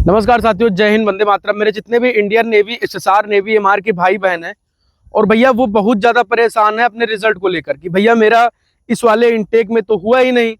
नमस्कार साथियों, जय हिंद, वंदे मातरम। मेरे जितने भी Indian navy, SSR navy, MR के भाई बहन हैं और भैया वो बहुत ज्यादा परेशान है अपने रिजल्ट को लेकर कि भैया मेरा इस वाले इनटेक में तो हुआ ही नहीं,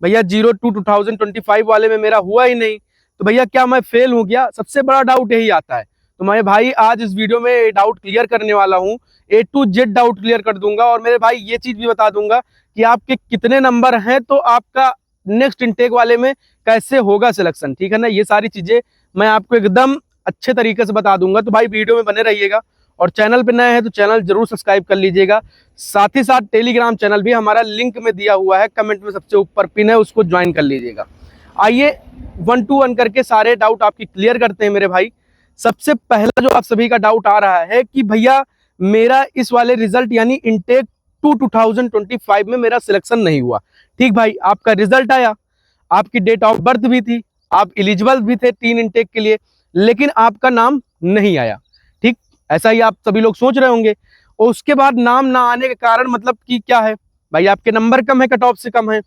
भैया 02/2025 वाले में मेरा हुआ ही नहीं, तो भैया क्या मैं फेल हूँ क्या? सबसे बड़ा डाउट यही आता है। तो मैं भाई आज इस वीडियो में डाउट क्लियर करने वाला हूँ, A to Z doubt clear कर दूंगा। और मेरे भाई ये चीज भी बता दूंगा कि आपके कितने नंबर हैं तो आपका नेक्स्ट इनटेक वाले में कैसे होगा सिलेक्शन, ठीक है ना। ये सारी चीजें मैं आपको एकदम अच्छे तरीके से बता दूंगा, तो भाई वीडियो में बने रहिएगा। और चैनल पे नए हैं तो चैनल जरूर सब्सक्राइब कर लीजिएगा। साथ ही साथ टेलीग्राम चैनल भी हमारा लिंक में दिया हुआ है, कमेंट में सबसे ऊपर पिन है, उसको ज्वाइन कर लीजिएगा। आइए 1 to 1 करके सारे डाउट आपकी क्लियर करते हैं मेरे भाई। सबसे पहला जो आप सभी का डाउट आ रहा है कि भैया मेरा इस वाले रिजल्ट यानी इनटेक 2025 में मेरा सिलेक्शन नहीं हुआ। ठीक भाई, आपका रिजल्ट आया, आपकी डेट ऑफ बर्थ भी थी, आप एलिजिबल भी थे 3 इनटेक के लिए, लेकिन आपका नाम नहीं आया। ठीक, ऐसा ही आप सभी लोग सोच रहे होंगे। और उसके बाद नाम ना आने के कारण मतलब कि क्या है भाई, आपके नंबर कम है, कट ऑफ से कम है।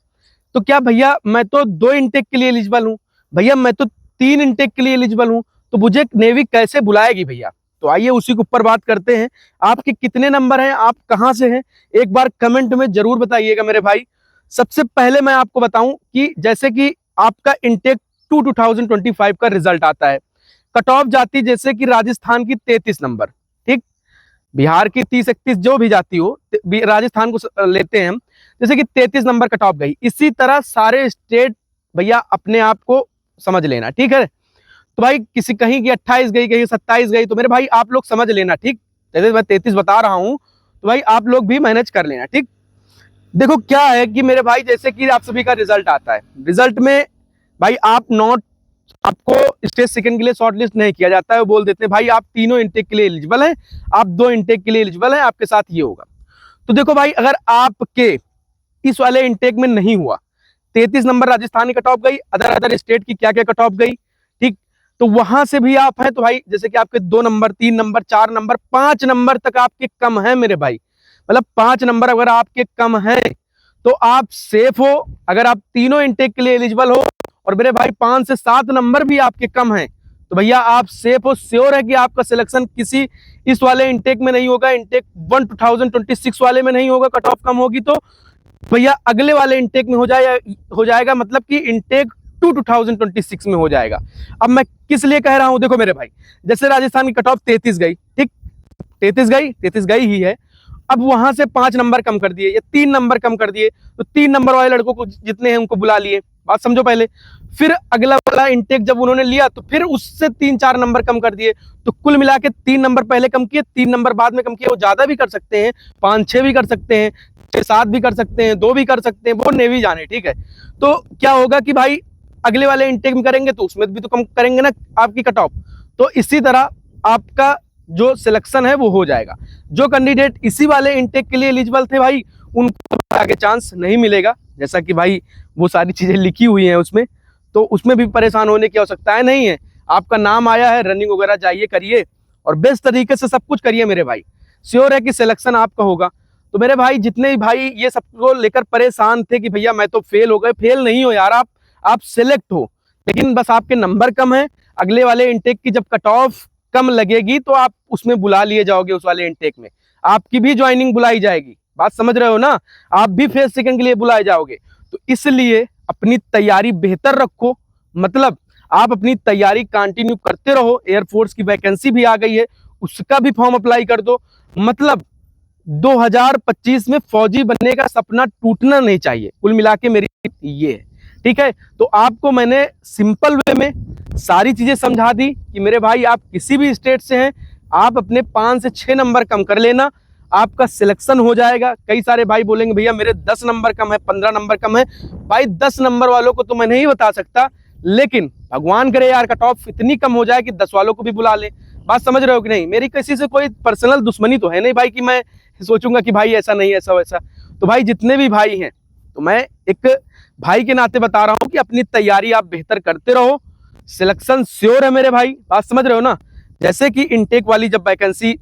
तो क्या भैया मैं तो 2 इनटेक के लिए एलिजिबल हूँ, भैया मैं तो 3 इनटेक के लिए एलिजिबल हूँ, तो मुझे नेवी कैसे बुलाएगी भैया? तो आइए उसी के ऊपर बात करते हैं। आपके कितने नंबर हैं, आप कहां से हैं, एक बार कमेंट में जरूर बताइएगा मेरे भाई। सबसे पहले मैं आपको बताऊं कि जैसे कि आपका इनटेक 2025 का रिजल्ट आता है, कट ऑफ जाती जैसे कि राजस्थान की 33 नंबर, ठीक, बिहार की 30-31 जो भी जाती हो, राजस्थान को लेते हैं हम, जैसे कि 33 नंबर कट ऑफ गई। इसी तरह सारे स्टेट भैया अपने आप को समझ लेना, ठीक है। तो भाई किसी कहीं की 28 गई, कहीं 27 गई, तो मेरे भाई आप लोग समझ लेना, ठीक। जैसे मैं 33 बता रहा हूं तो भाई आप लोग भी मैनेज कर लेना, ठीक। देखो क्या है कि मेरे भाई जैसे कि आप सभी का रिजल्ट आता है, रिजल्ट में भाई आप नॉट, आपको स्टेज सेकंड के लिए शॉर्टलिस्ट नहीं किया जाता है, वो बोल देते हैं भाई आप तीनों इनटेक के लिए एलिजिबल हैं, आप 2 इनटेक के लिए एलिजिबल हैं, आपके साथ ये होगा। तो देखो भाई, अगर आपके इस वाले इनटेक में नहीं हुआ, 33 नंबर राजस्थान की कट ऑफ गई, अदर अदर स्टेट की क्या क्या कट ऑफ गई, ठीक, तो वहां से भी आप हैं, तो भाई जैसे कि आपके 2 नंबर, 3 नंबर, 4 नंबर, 5 नंबर तक आपके कम है मेरे भाई, मतलब 5 नंबर अगर आपके कम है तो आप सेफ हो। अगर आप तीनों इनटेक के लिए एलिजिबल हो और मेरे भाई 5 से 7 नंबर भी आपके कम हैं, तो भैया आप सेफ हो, श्योर है कि आपका सिलेक्शन किसी इस वाले इनटेक में नहीं होगा, इनटेक 1 2026 वाले में नहीं होगा, कट ऑफ कम होगी तो भैया अगले वाले इनटेक में हो जाएगा, मतलब कि इनटेक 2026 में हो जाएगा। अब मैं किस लिए कह रहा हूं, देखो मेरे भाई, जैसे राजस्थान की कट ऑफ 33 गई, ठीक, 33 गई ही है, अब वहां से 5 नंबर कम कर दिए या 3 नंबर कम कर दिए, तो 3 नंबर वाले लड़कों को जितने हैं उनको बुला लिए, बात समझो पहले। फिर अगला वाला इनटेक जब उन्होंने लिया तो फिर उससे 3-4 नंबर कम कर दिए, तो कुल मिला के 3 नंबर पहले कम किए, 3 नंबर बाद में कम किए। वो ज्यादा भी कर सकते हैं, 5-6 भी कर सकते हैं, 6-7 भी कर सकते हैं, 2 भी कर सकते हैं, वो नेवी जाने, ठीक है। तो क्या होगा कि भाई अगले वाले इनटेक में करेंगे तो उसमें भी तो कम करेंगे ना आपकी कट ऑफ, तो इसी तरह आपका जो सिलेक्शन है वो हो जाएगा। जो कैंडिडेट इसी वाले इनटेक के लिए एलिजिबल थे भाई, उनको आगे चांस नहीं मिलेगा, जैसा कि भाई वो सारी चीजें लिखी हुई हैं उसमें, तो उसमें भी परेशान होने की आवश्यकता नहीं है। आपका नाम आया है, रनिंग वगैरह जाइए करिए और बेस्ट तरीके से सब कुछ करिए मेरे भाई, श्योर है कि सिलेक्शन आपका होगा। तो मेरे भाई जितने भी भाई ये सबको लेकर परेशान थे कि भैया मैं तो फेल हो गए, फेल नहीं हो यार, आप सिलेक्ट हो, लेकिन बस आपके नंबर कम है। अगले वाले इनटेक की जब कट ऑफ कम लगेगी तो आप उसमें बुला लिए जाओगे, उस वाले इनटेक में आपकी भी ज्वाइनिंग बुलाई जाएगी, बात समझ रहे हो ना, आप भी फेज सेकंड के लिए बुलाए जाओगे। तो इसलिए अपनी तैयारी बेहतर रखो, मतलब आप अपनी तैयारी कंटिन्यू करते रहो। एयरफोर्स की वैकेंसी भी आ गई है, उसका भी फॉर्म अप्लाई कर दो, मतलब 2025 में फौजी बनने का सपना टूटना नहीं चाहिए। कुल मिला के मेरी ये है, ठीक है। तो आपको मैंने सिंपल वे में सारी चीजें समझा दी कि मेरे भाई आप किसी भी स्टेट से हैं, आप अपने 5 से 6 नंबर कम कर लेना, आपका सिलेक्शन हो जाएगा। कई सारे भाई बोलेंगे भैया मेरे 10 नंबर कम है, 15 नंबर कम है, भाई 10 नंबर वालों को तो मैं नहीं बता सकता, लेकिन भगवान करे यार कट ऑफ इतनी कम हो जाए कि 10 वालों को भी बुला ले, बात समझ रहे हो कि नहीं। मेरी किसी से कोई पर्सनल दुश्मनी तो है नहीं भाई कि मैं सोचूंगा कि भाई ऐसा नहीं, ऐसा वैसा। तो भाई जितने भी भाई हैं, तो मैं एक भाई के नाते बता रहा हूं कि अपनी तैयारी आप बेहतर करते रहो, सिलेक्शन श्योर है मेरे भाई, बात समझ रहे हो ना। जैसे कि इनटेक वाली जब वैकेंसी,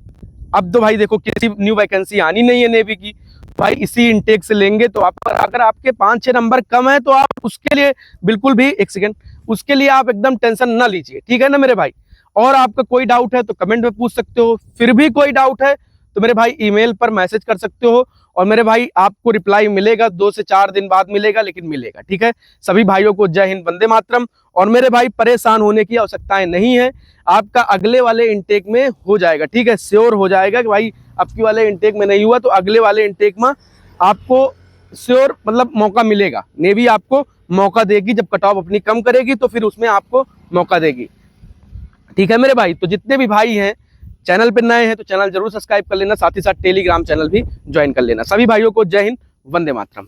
अब तो भाई देखो किसी न्यू वैकेंसी आनी नहीं है नेवी की, भाई इसी इनटेक से लेंगे तो आप, अगर आपके 5-6 नंबर कम है तो आप उसके लिए बिल्कुल भी, एक सेकेंड, उसके लिए आप एकदम टेंशन ना लीजिए, ठीक है ना मेरे भाई। और आपका कोई डाउट है तो कमेंट में पूछ सकते हो, फिर भी कोई डाउट है तो मेरे भाई ईमेल पर मैसेज कर सकते हो, और मेरे भाई आपको रिप्लाई मिलेगा, 2 से 4 दिन बाद मिलेगा, लेकिन मिलेगा, ठीक है। सभी भाइयों को जय हिंद, वंदे मातरम। और मेरे भाई परेशान होने की आवश्यकताएं नहीं है, आपका अगले वाले इनटेक में हो जाएगा, ठीक है, श्योर हो जाएगा कि भाई आपकी वाले इनटेक में नहीं हुआ तो अगले वाले इनटेक में आपको श्योर मतलब मौका मिलेगा। नेवी आपको मौका देगी, जब कट ऑफ अपनी कम करेगी तो फिर उसमें आपको मौका देगी, ठीक है मेरे भाई। तो जितने भी भाई हैं चैनल पर नए हैं तो चैनल जरूर सब्सक्राइब कर लेना, साथ ही साथ टेलीग्राम चैनल भी ज्वाइन कर लेना। सभी भाइयों को जय हिंद, वंदे मातरम।